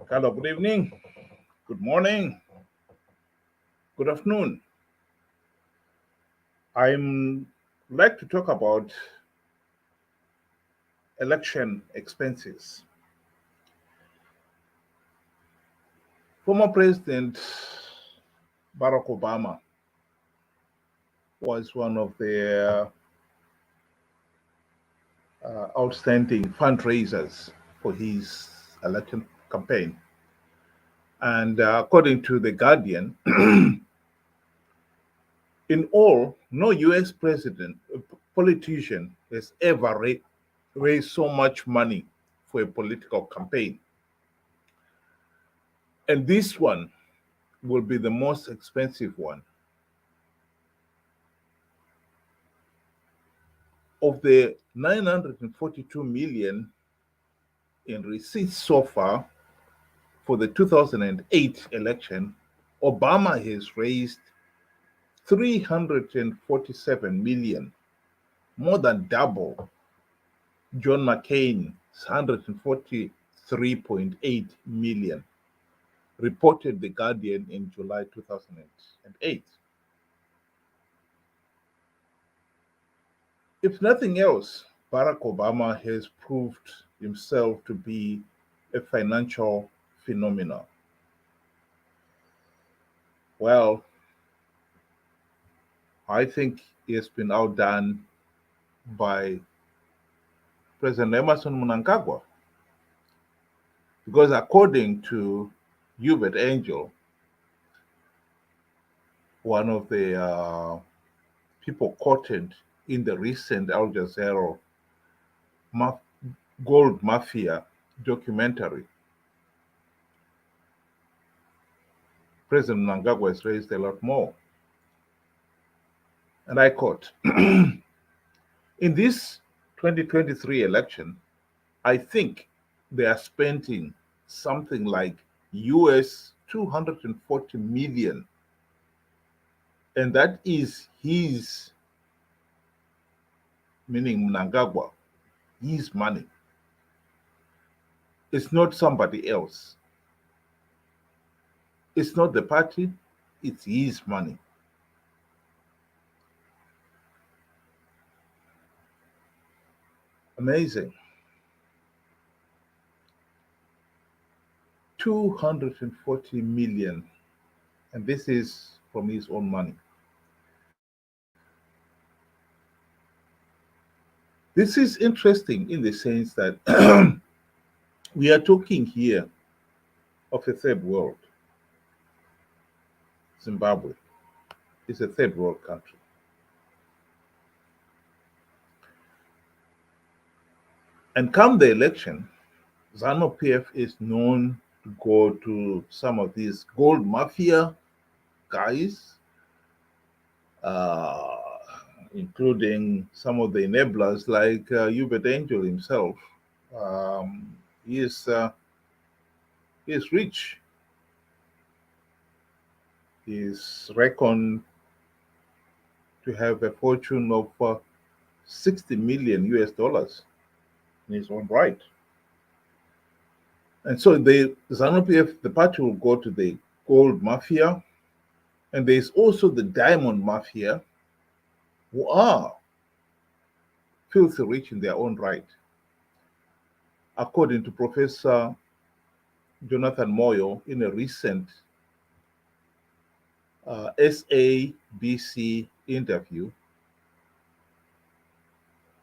Hello, good evening, good morning, good afternoon. I'm like to talk about election expenses. Former President Barack Obama was one of the outstanding fundraisers for his election campaign. And according to The Guardian, in all, no US president, politician has ever raised so much money for a political campaign. And this one will be the most expensive one. Of the 942 million in receipts so far for the 2008 election, Obama has raised 347 million, more than double John McCain's 143.8 million, reported The Guardian in July 2008. If nothing else, Barack Obama has proved himself to be a financial phenomenon. Well, I think he has been outdone by President Emerson Mnangagwa, because according to Hubert Angel, one of the people quoted in the recent Al Jazeera Gold Mafia documentary, President Mnangagwa has raised a lot more. And I quote, in this 2023 election, I think they are spending something like US 240 million. And that is his, meaning Mnangagwa, his money. It's not somebody else. It's not the party, it's his money. Amazing. 240 million. And this is from his own money. This is interesting in the sense that we are talking here of a third world. Zimbabwe is a third world country. And come the election, Zanu PF is known to go to some of these gold mafia guys, uh, including some of the enablers like Hubert Angel himself. He is rich. He is reckoned to have a fortune of 60 million US dollars in his own right. And so the ZANU PF, the party will go to the gold mafia, and there's also the diamond mafia, who are filthy rich in their own right. According to Professor Jonathan Moyo in a recent SABC interview,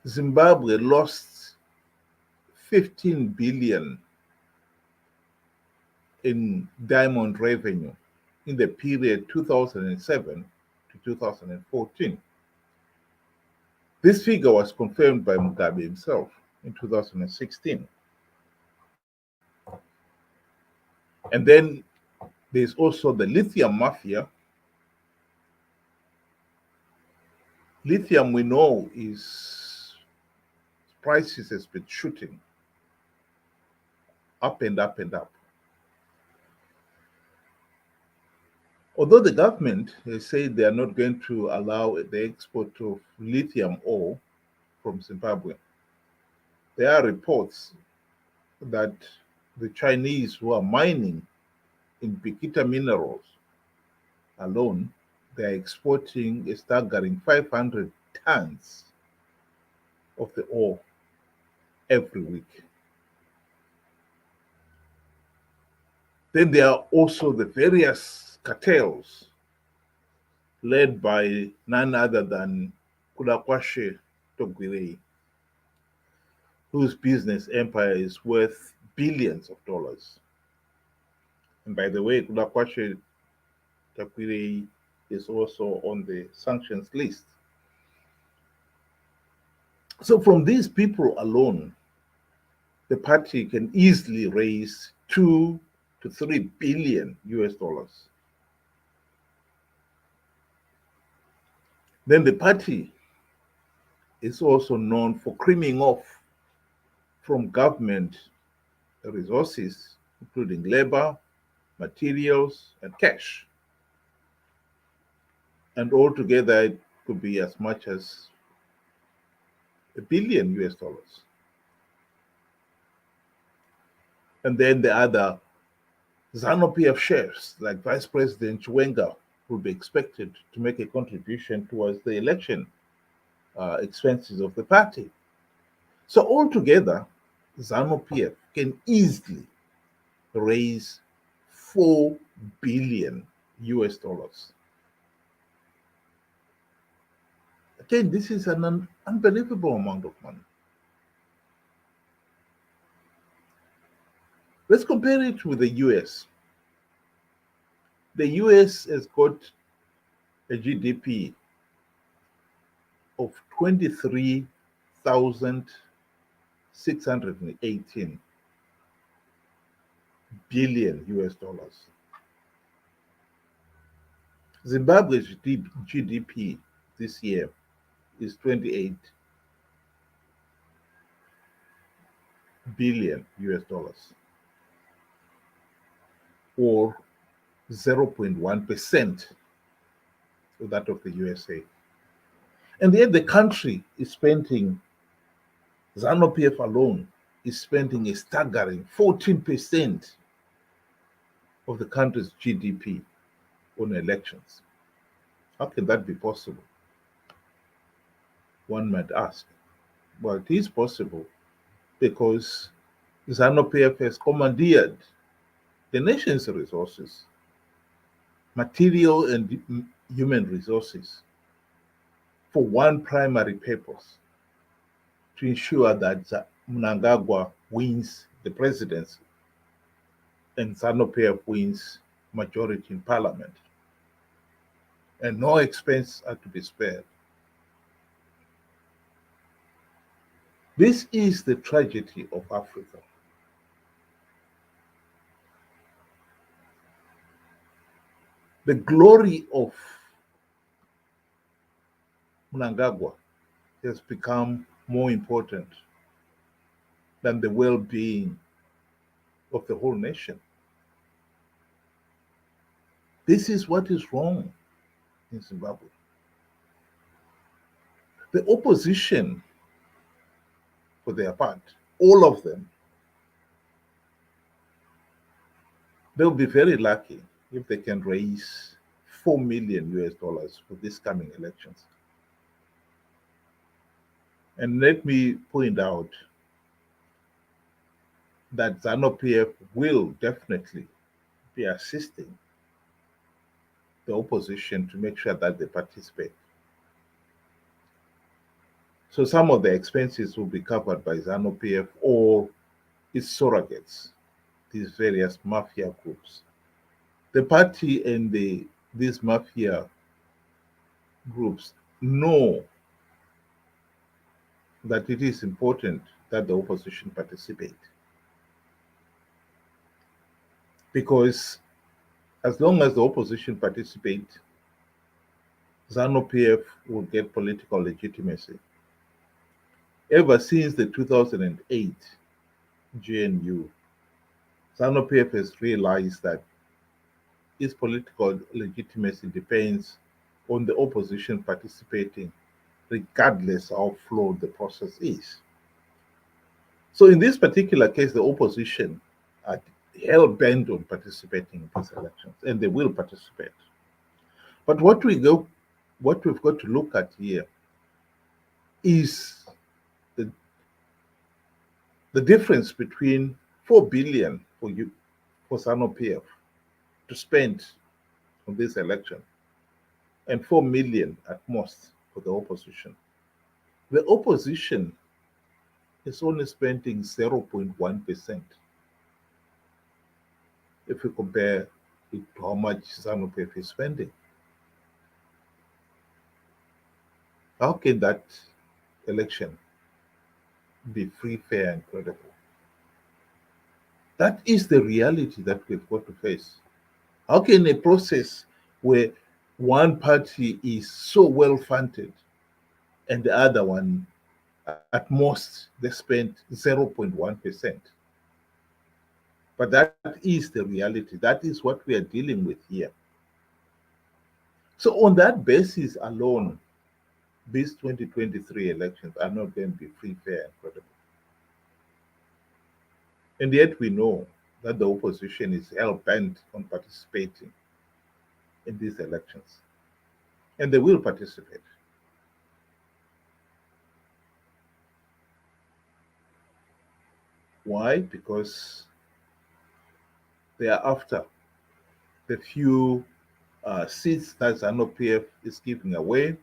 Zimbabwe lost 15 billion in diamond revenue in the period 2007 to 2014. This figure was confirmed by Mugabe himself in 2016. And then there's also the lithium mafia. Lithium, we know, is prices has been shooting up and up and up. Although the government has said they are not going to allow the export of lithium ore from Zimbabwe, there are reports that the Chinese who are mining in Bikita minerals alone, they are exporting a staggering 500 tons of the ore every week. Then there are also the various cartels led by none other than Kudakwashe Togwirei, whose business empire is worth billions of dollars. And by the way, Kudakwashe Togwirei is also on the sanctions list. So from these people alone, the party can easily raise 2 to 3 billion US dollars. Then the party is also known for creaming off from government resources, including labor, materials, and cash. And altogether, it could be as much as $1 billion US dollars. And then the other Zanu PF chefs, like Vice President Chiwenga, will be expected to make a contribution towards the election expenses of the party. So altogether, Zanu PF can easily raise 4 billion US dollars. Again, this is an unbelievable amount of money. Let's compare it with the US. The US has got a GDP of 23,618 billion US dollars. Zimbabwe's GDP this year is 28 billion US dollars, or 0.1% of that of the USA. And yet the country is spending, Zanu PF alone is spending a staggering 14% of the country's GDP on elections. How can that be possible? One might ask. Well, it is possible because Zanu PF has commandeered the nation's resources, material and human resources, for one primary purpose: to ensure that Mnangagwa wins the presidency and Zanu PF wins majority in parliament. And no expense are to be spared. This is the tragedy of Africa. The glory of Mnangagwa has become more important than the well-being of the whole nation. This is what is wrong in Zimbabwe. The opposition, for their part, all of them, they'll be very lucky if they can raise 4 million US dollars for this coming elections. And let me point out that Zanu PF will definitely be assisting the opposition to make sure that they participate. So some of the expenses will be covered by Zanu PF or its surrogates, these various mafia groups. The party and these mafia groups know that it is important that the opposition participate, because as long as the opposition participate, Zanu PF will get political legitimacy. Ever since the 2008 GNU, Zanu PF has realized that its political legitimacy depends on the opposition participating, regardless how flawed the process is. So in this particular case, the opposition are hell bent on participating in these elections, and they will participate. But what we've got to look at here is the, the difference between 4 billion for Zanu PF to spend on this election and 4 million at most for the opposition. The opposition is only spending 0.1% if you compare it to how much Zanu PF is spending. How can that election be free, fair, and credible? That is the reality that we've got to face. How can a process where one party is so well funded and the other one, at most, they spend 0.1%? But that is the reality. That is what we are dealing with here. So, on that basis alone, these 2023 elections are not going to be free, fair, and credible. And yet we know that the opposition is hell bent on participating in these elections. And they will participate. Why? Because they are after the few seats that ZANU PF is giving away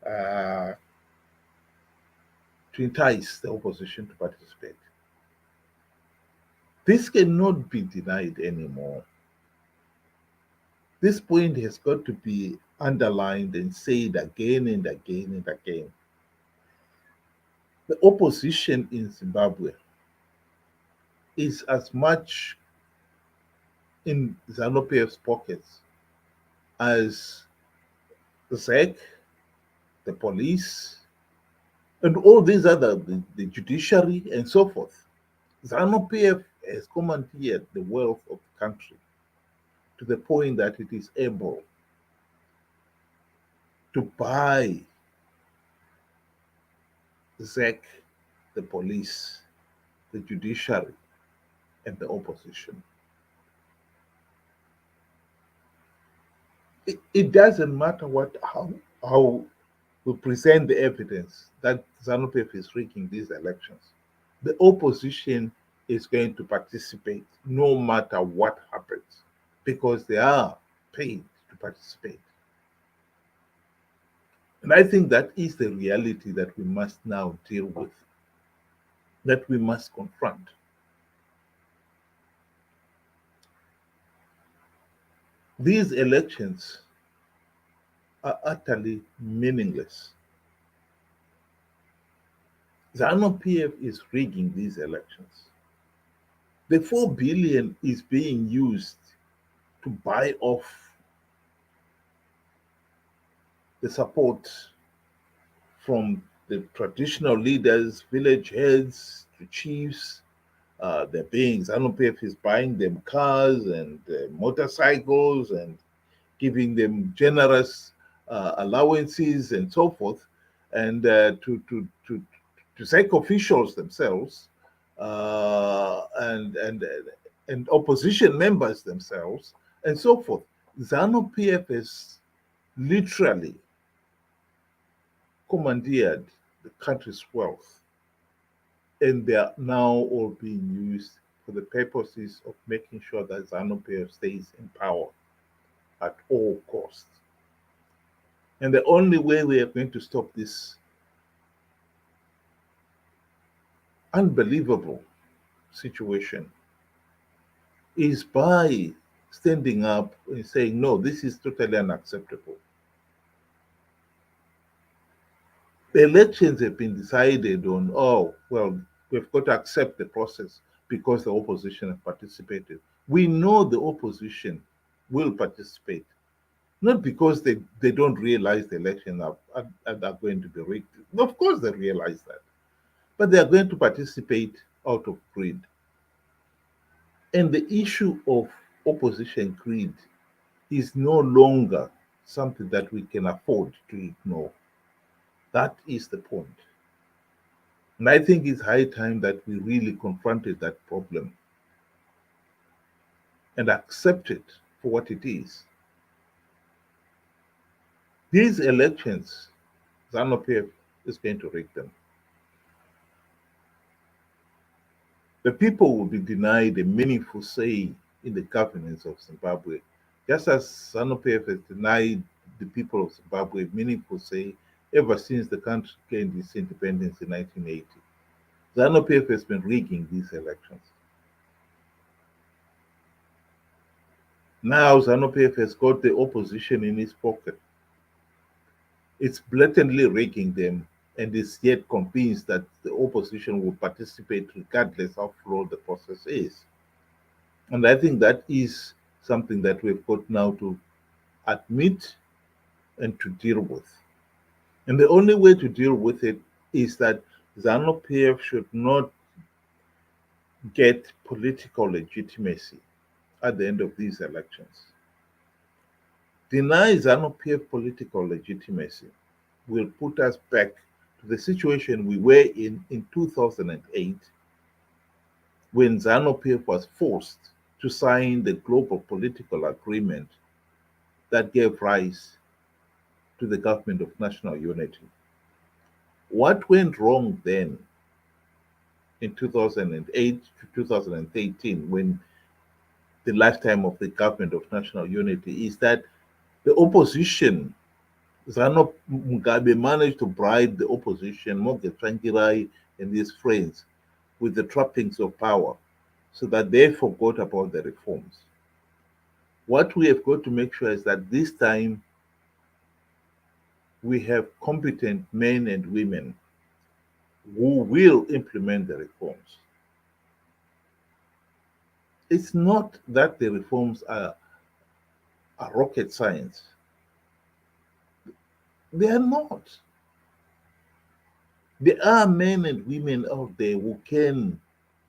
to entice the opposition to participate. This cannot be denied anymore. This point has got to be underlined and said again and again and again. The opposition in Zimbabwe is as much in ZANU PF's pockets as the SEC, the police, and all these other, the judiciary, and so forth. ZANU PF has commandeered the wealth of the country to the point that it is able to buy the SEC, the police, the judiciary, and the opposition. It doesn't matter how we present the evidence that ZANU PF is rigging these elections. The opposition is going to participate no matter what happens because they are paid to participate. And I think that is the reality that we must now deal with, that we must confront. These elections are utterly meaningless. ZANU PF is rigging these elections. The 4 billion is being used to buy off the support from the traditional leaders, village heads, to chiefs. They're being, ZANU PF is buying them cars and motorcycles and giving them generous allowances and so forth, and to SEC officials themselves and opposition members themselves and so forth. ZANU PF has literally commandeered the country's wealth, and they are now all being used for the purposes of making sure that ZANU PF stays in power at all costs. And the only way we are going to stop this unbelievable situation is by standing up and saying, no, this is totally unacceptable. The elections have been decided on, oh, well, we've got to accept the process because the opposition have participated. We know the opposition will participate, not because they don't realize the election are going to be rigged. Of course they realize that. But they are going to participate out of greed. And the issue of opposition greed is no longer something that we can afford to ignore. That is the point. And I think it's high time that we really confronted that problem and accept it for what it is. These elections, ZANU PF is going to rig them. The people will be denied a meaningful say in the governance of Zimbabwe, just as ZANU PF has denied the people of Zimbabwe meaningful say ever since the country gained its independence in 1980. ZANU PF has been rigging these elections. Now ZANU PF has got the opposition in its pocket. It's blatantly rigging them and is yet convinced that the opposition will participate regardless how flawed the process is. And I think that is something that we've got now to admit and to deal with. And the only way to deal with it is that ZANU PF should not get political legitimacy at the end of these elections. Deny ZANU PF political legitimacy will put us back to the situation we were in 2008 when ZANU PF was forced to sign the global political agreement that gave rise to the government of national unity. What went wrong then in 2008 to 2013 when the lifetime of the government of national unity is that the opposition, Zanu Mugabe managed to bribe the opposition, Moge Trangirai and his friends, with the trappings of power so that they forgot about the reforms. What we have got to make sure is that this time we have competent men and women who will implement the reforms. It's not that the reforms are rocket science. They are not. There are men and women out there who can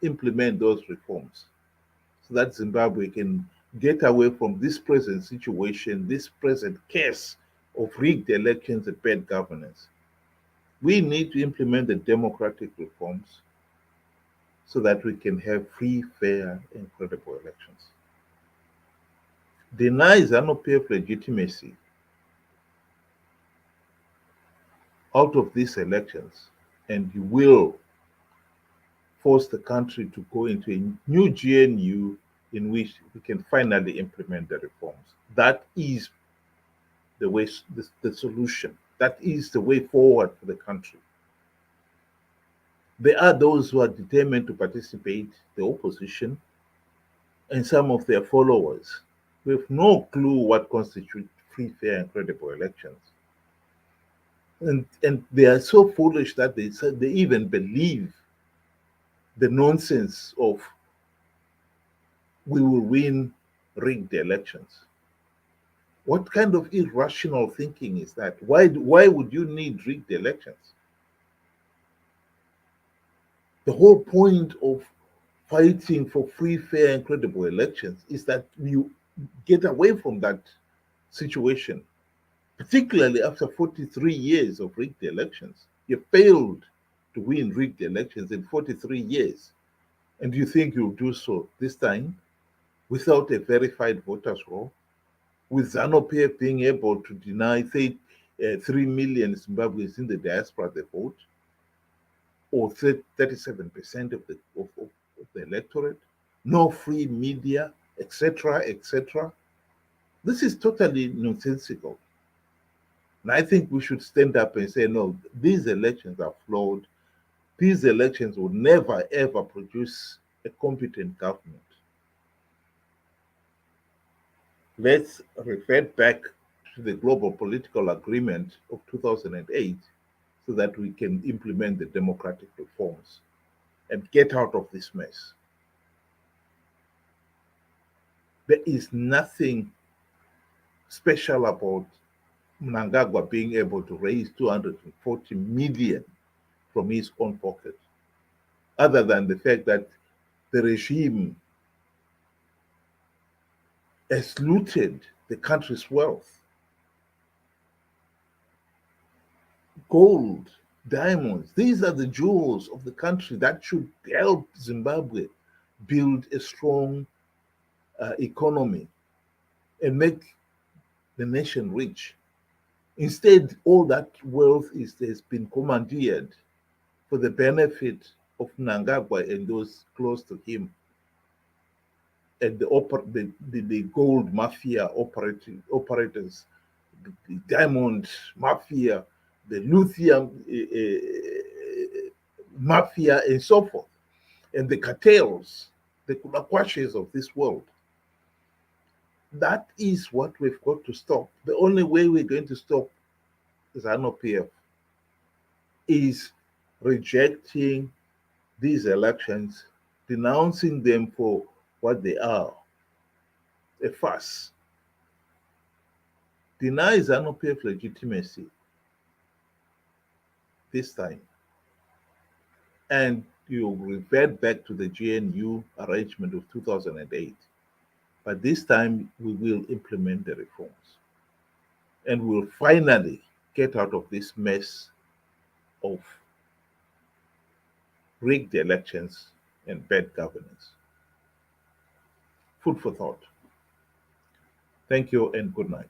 implement those reforms so that Zimbabwe can get away from this present situation, this present case of rigged elections and bad governance. We need to implement the democratic reforms so that we can have free, fair, and credible elections. Deny ZANU PF legitimacy out of these elections, and you will force the country to go into a new GNU in which we can finally implement the reforms. That is the way, the solution. That is the way forward for the country. There are those who are determined to participate, the opposition, and some of their followers who have no clue what constitutes free, fair, and credible elections. And they are so foolish that they even believe the nonsense of we will win rigged elections. What kind of irrational thinking is that? Why would you need rigged elections? The whole point of fighting for free, fair, and credible elections is that you get away from that situation, particularly after 43 years of rigged elections. You failed to win rigged elections in 43 years. And you think you'll do so this time without a verified voters roll, with ZANU PF being able to deny 3 million Zimbabweans in the diaspora the vote, or 37% of the electorate, no free media, etc., etc. This is totally nonsensical. And I think we should stand up and say, no, these elections are flawed. These elections will never, ever produce a competent government. Let's refer back to the global political agreement of 2008 so that we can implement the democratic reforms and get out of this mess. There is nothing special about Mnangagwa being able to raise 240 million from his own pocket, other than the fact that the regime has looted the country's wealth. Gold, diamonds, these are the jewels of the country that should help Zimbabwe build a strong economy and make the nation rich. Instead, all that wealth has been commandeered for the benefit of Mnangagwa and those close to him, and the gold mafia operators, the diamond mafia, the lithium mafia, and so forth, and the cartels, the kulakwashes of this world. That is what we've got to stop. The only way we're going to stop ZANU PF is rejecting these elections, denouncing them for what they are, a farce. Deny ZANU PF legitimacy this time, and you revert back to the GNU arrangement of 2008. But this time we will implement the reforms, and we'll finally get out of this mess of rigged elections and bad governance. Food for thought. Thank you and good night.